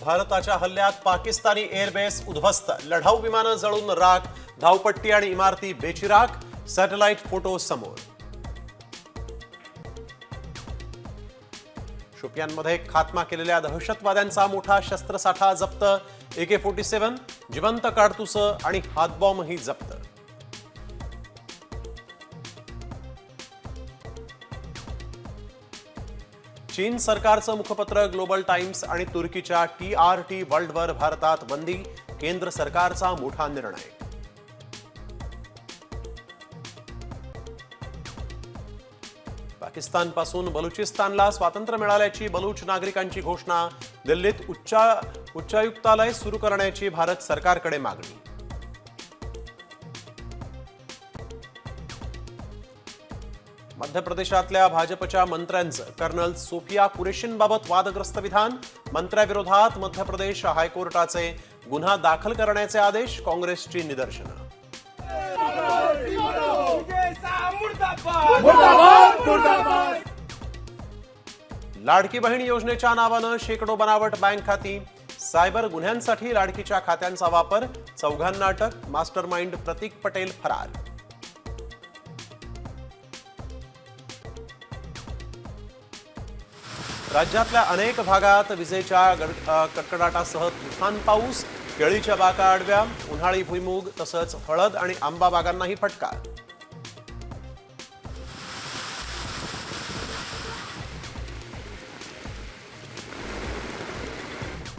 भारताच्या हल्ल्यात पाकिस्तानी एअरबेस उद्ध्वस्त, लढाऊ विमानं जळून राख, धावपट्टी आणि इमारती बेचिराख, सॅटेलाइट फोटो समोर। शोपियानमध्ये खात्मा केलेल्या दहशतवाद्यांचा मोठा शस्त्रसाठा जप्त, AK-47, जिवंत काडतुसं आणि हातबॉम्बही जप्त। चीन सरकारचं मुखपत्र ग्लोबल टाइम्स आणि तुर्कीच्या TRT वर्ल्डवर भारतात बंदी, केंद्र सरकारचा मोठा निर्णय। पाकिस्तानपासून बलुचिस्तानला स्वातंत्र्य मिळाल्याची बलूच नागरिकांची घोषणा, दिल्लीत उच्चायुक्तालय सुरू करण्याची भारत सरकारकडे मागणी। मध्य प्रदेशातल्या भाजपच्या मंत्र्यांचं कर्नल सोफिया कुरेशींबाबत वादग्रस्त विधान, मंत्र्याविरोधात मध्य प्रदेश हायकोर्टाचे गुन्हा दाखल करण्याचे आदेश, काँग्रेसची निदर्शनं। लाडकी बहीण योजनेच्या नावानं शेकडो बनावट बँक खाती, सायबर गुन्ह्यांसाठी लाडकीच्या खात्यांचा वापर, चौघांना अटक, मास्टरमाइंड प्रतीक पटेल फरार। राज्यातल्या अनेक भागात विजेच्या कडकडाटासह तुफान पाऊस, केळीच्या बागा आडव्या, उन्हाळी भुईमूग तसंच हळद आणि आंबा बागांनाही फटका।